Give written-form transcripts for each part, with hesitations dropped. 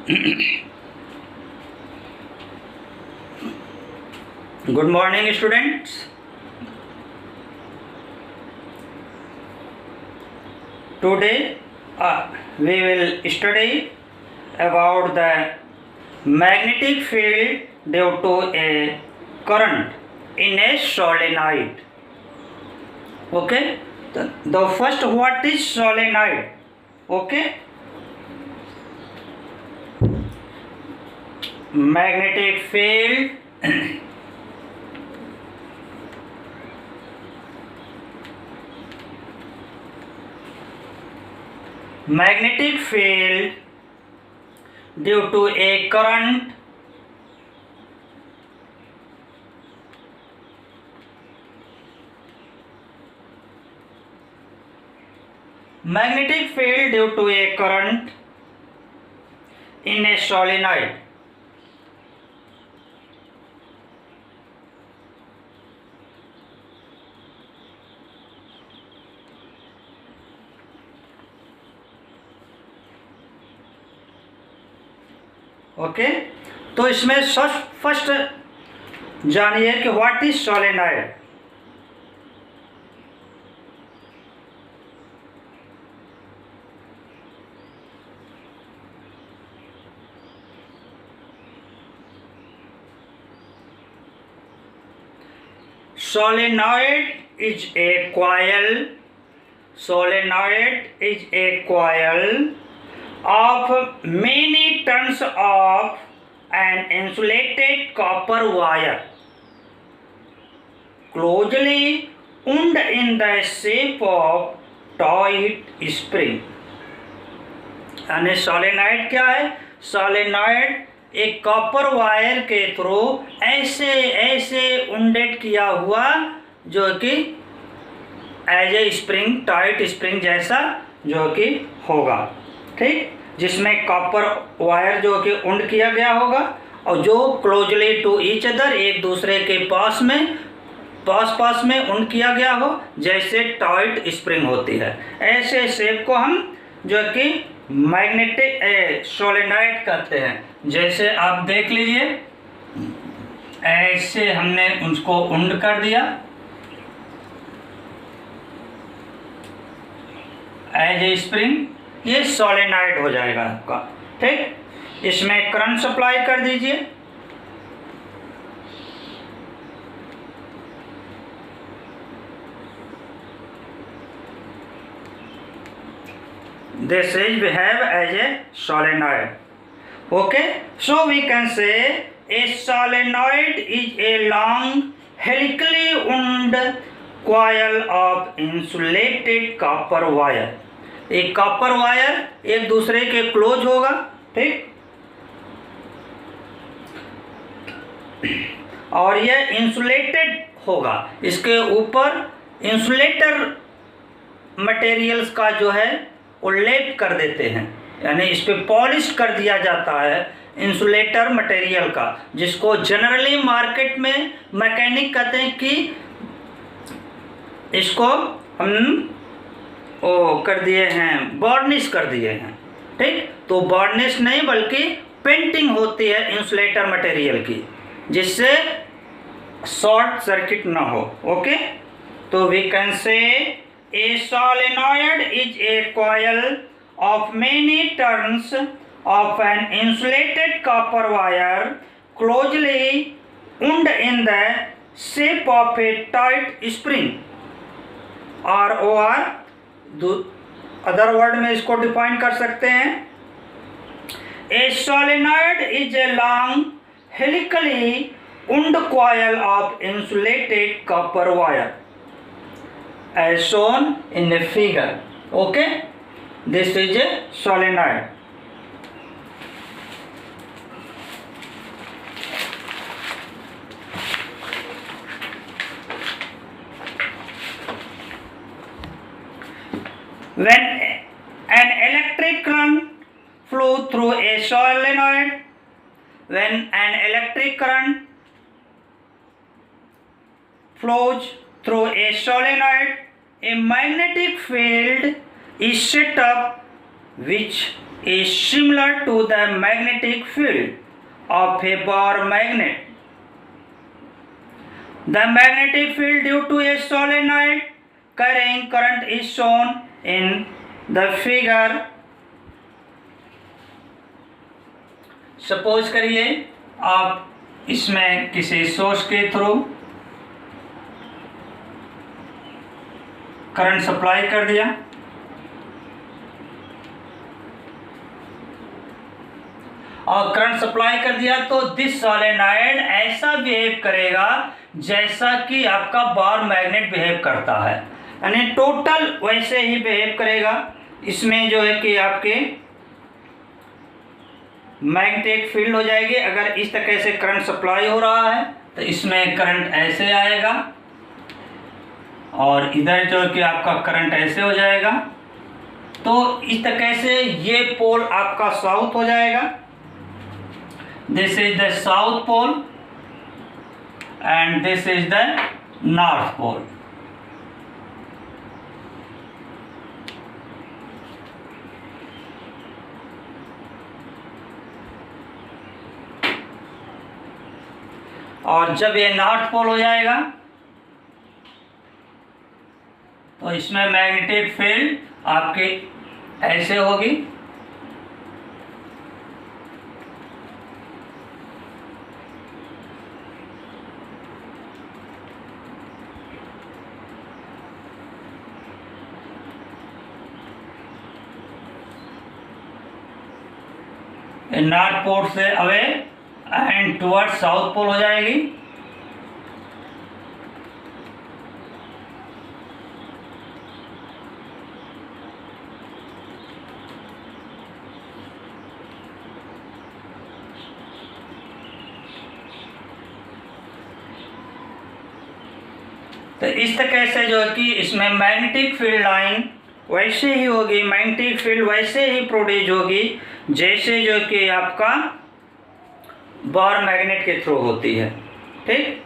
Good morning, students. Today we will study about the magnetic field due to a current in a solenoid. Okay, the first, what is solenoid? Okay, magnetic field magnetic field due to a current magnetic field due to a current in a solenoid. Okay, तो इसमें first जानिए कि what is solenoid. Solenoid is a coil. Solenoid is a coil of many turns of an insulated copper wire closely wound in the shape of tight spring. यानी solenoid क्या है? Solenoid एक copper wire के through ऐसे उंडेड किया हुआ, जो कि as a spring, tight spring जैसा जो कि होगा, ठीक, जिसमें कॉपर वायर जो कि उंड किया गया होगा और जो क्लोजली टू ईच अदर, एक दूसरे के पास में उंड किया गया हो, जैसे टाइट स्प्रिंग होती है. ऐसे शेप को हम जो कि मैग्नेटिक सोलेनॉइड कहते हैं. जैसे आप देख लीजिए, ऐसे हमने उसको उंड कर दिया एज ए स्प्रिंग, ये सोलेनॉइड हो जाएगा आपका, ठीक. इसमें करंट सप्लाई कर दीजिए. This is behave as a solenoid. Okay, so we can say a solenoid is a long helically wound coil of insulated copper wire. एक कॉपर वायर एक दूसरे के क्लोज होगा, ठीक, और यह इंसुलेटेड होगा. इसके ऊपर इंसुलेटर मटेरियल्स का जो है वो लेप कर देते हैं, यानी इस पे पॉलिश कर दिया जाता है इंसुलेटर मटेरियल का, जिसको जनरली मार्केट में मैकेनिक कहते हैं कि इसको हम कर दिए हैं, वार्निश कर दिए हैं, ठीक. तो वार्निश नहीं बल्कि पेंटिंग होती है इंसुलेटर मटेरियल की, जिससे शॉर्ट सर्किट ना हो. ओके, तो we can say a solenoid is a coil of many turns of an insulated copper wire closely wound in the shape of a tight spring. और other word में इसको define कर सकते हैं. ए solenoid is a long helically wound coil of insulated copper wire as shown in the figure. Okay, this is a solenoid. When an electric current flow through a solenoid, when an electric current flows through a solenoid, a magnetic field is set up which is similar to the magnetic field of a bar magnet. The magnetic field due to a solenoid carrying current is shown in the figure. Suppose करिए आप इसमें किसी source के through current supply कर दिया और current supply कर दिया तो दिस सोलेनॉइड ऐसा बिहेव करेगा जैसा कि आपका बार मैग्नेट बिहेव करता है, यानी टोटल वैसे ही बिहेव करेगा। इसमें जो है कि आपके मैग्नेटिक फील्ड हो जाएगी। अगर इस तरह से करंट सप्लाई हो रहा है तो इसमें करंट ऐसे आएगा और इधर जो है कि आपका करंट ऐसे हो जाएगा। तो इस तरह से ये पोल आपका साउथ हो जाएगा। This is the south pole and this is the north pole. और जब ये नॉर्थ पोल हो जाएगा तो इसमें मैग्नेटिक फील्ड आपकी ऐसे होगी नॉर्थ पोल से away and toward south pole हो जाएगी। तो इस तरह से जो है कि इसमें मैग्नेटिक फील्ड लाइन वैसे ही होगी, मैग्नेटिक फील्ड वैसे ही प्रोड्यूस होगी जैसे जो कि आपका बार मैग्नेट के थ्रू होती है। ठीक,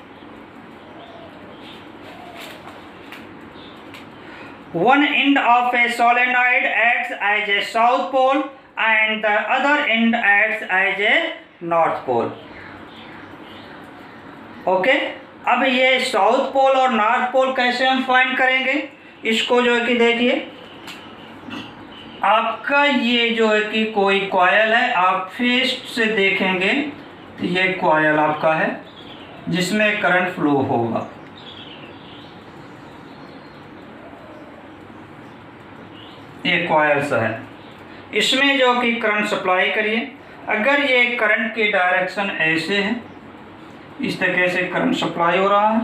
one end of a solenoid acts as a south pole and the other end acts as a north pole. Okay, अब ये साउथ पोल और नॉर्थ पोल कैसे हम फाइंड करेंगे, इसको जो है कि देखिए आपका ये जो है कि कोई कॉयल है, आप फेस से देखेंगे तो ये कॉयल आपका है जिसमें करंट फ्लो होगा। ये कॉयल सा है, इसमें जो कि करंट सप्लाई करिए। अगर ये करंट की डायरेक्शन ऐसे है, इस तरह से करंट सप्लाई हो रहा है,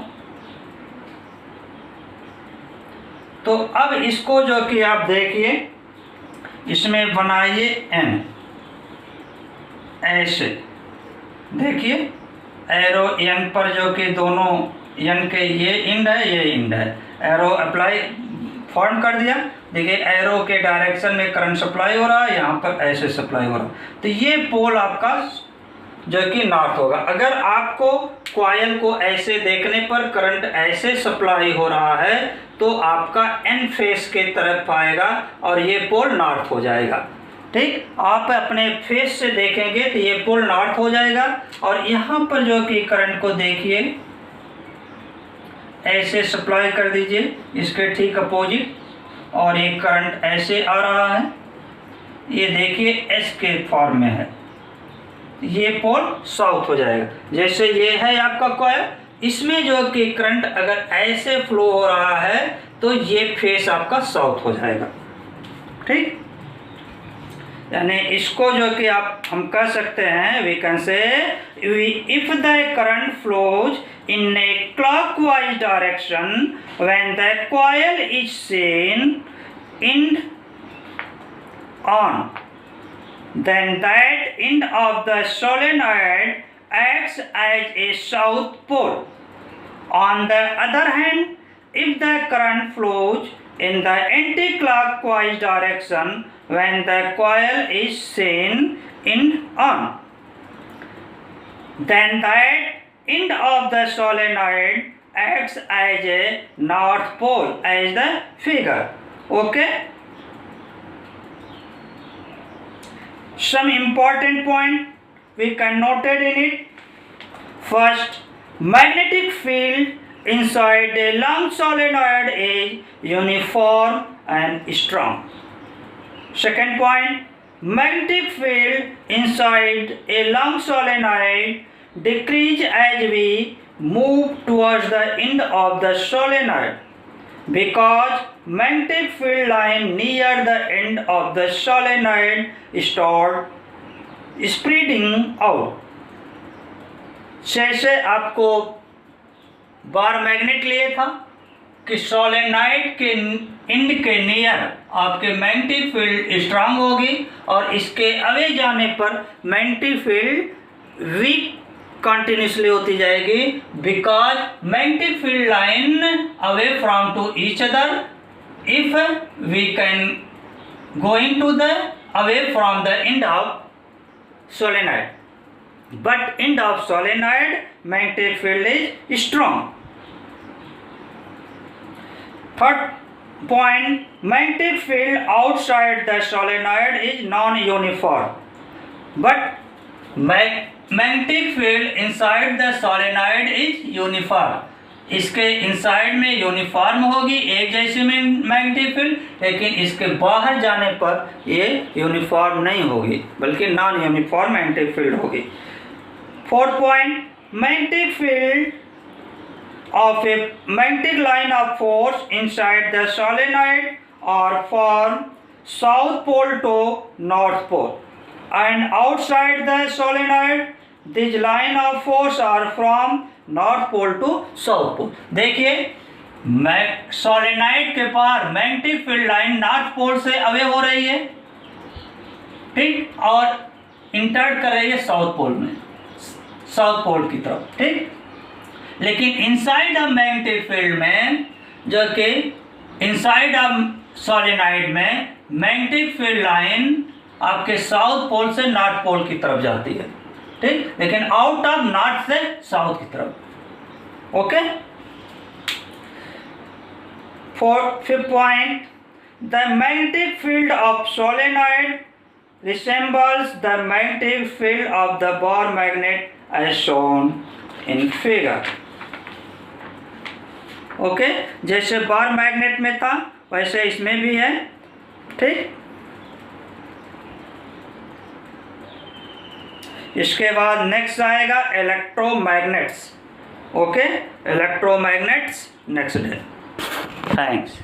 तो अब इसको जो कि आप देखिए इसमें बनाइए एन, ऐसे देखिए एरो एन पर जो कि दोनों एन के ये इंड है ये इंड है, एरो अप्लाई फॉर्म कर दिया। देखिए एरो के डायरेक्शन में करंट सप्लाई हो रहा है, यहाँ पर ऐसे सप्लाई हो रहा है, तो ये पोल आपका जो कि नॉर्थ होगा। अगर आपको कॉयल को ऐसे देखने पर करंट ऐसे सप्लाई हो रहा है तो आपका एन फेस के तरफ आएगा और ये पोल नॉर्थ हो जाएगा। ठीक, आप अपने फेस से देखेंगे तो ये पोल नॉर्थ हो जाएगा और यहाँ पर जो कि करंट को देखिए ऐसे सप्लाई कर दीजिए इसके ठीक अपोजिट, और ये करंट ऐसे आ रहा है, ये देखिए एस के फॉर्म में है, ये पोल साउथ हो जाएगा। जैसे ये है आपका कॉयल, इसमें जो कि करंट अगर ऐसे फ्लो हो रहा है तो ये फेस आपका साउथ हो जाएगा। ठीक, यानी इसको जो कि आप हम कह सकते हैं we can say if the current flows in a clockwise direction when the coil is seen in on, then that end of the solenoid acts as a south pole. On the other hand, if the current flows in the anti-clockwise direction when the coil is seen in on, then that end of the solenoid acts as a north pole as the figure. Okay, some important point we can note it in it. First, magnetic field inside a long solenoid is uniform and strong. Second point, magnetic field inside a long solenoid decrease as we move towards the end of the solenoid, because magnetic field line near the end of the solenoid start spreading out. जैसे आपको bar magnet लिए था कि solenoid के and के near आपके magnetic field strong होगी और इसके अवे जाने पर मैग्नेटिक फील्ड वीक कंटिन्यूसली होती जाएगी, because magnetic field line away from to each other if we can going to the away from the end of solenoid, but end of solenoid magnetic field is strong. Third point, magnetic field outside the solenoid is non-uniform, but magnetic field inside the solenoid is uniform. इसके inside में uniform होगी, एक जैसी में magnetic field, लेकिन इसके बाहर जाने पर ये यूनिफॉर्म नहीं होगी बल्कि नॉन यूनिफॉर्म मैग्नेटिक फील्ड होगी. Fourth point, magnetic field of a magnetic line of force inside the solenoid are from south pole to north pole, and outside the solenoid these line of force are from north pole to south pole. देखिए solenoid के पार magnetic field line north pole से away हो रही है, ठीक, और entered कर रही है साउथ पोल में, साउथ पोल की तरफ, ठीक. लेकिन इनसाइड ऑफ मैग्नेटिक फील्ड में, जो कि इनसाइड ऑफ सोलेनॉइड में मैग्नेटिक फील्ड लाइन आपके साउथ पोल से नॉर्थ पोल की तरफ जाती है, ठीक, लेकिन आउट ऑफ नॉर्थ से साउथ की तरफ. Okay. Fifth point, the magnetic field of solenoid resembles the magnetic field of the bar magnet as shown in figure. Okay, जैसे बार मैग्नेट में था वैसे इसमें भी है, ठीक. इसके बाद नेक्स्ट आएगा electromagnets. Okay, electromagnets next day. Thanks.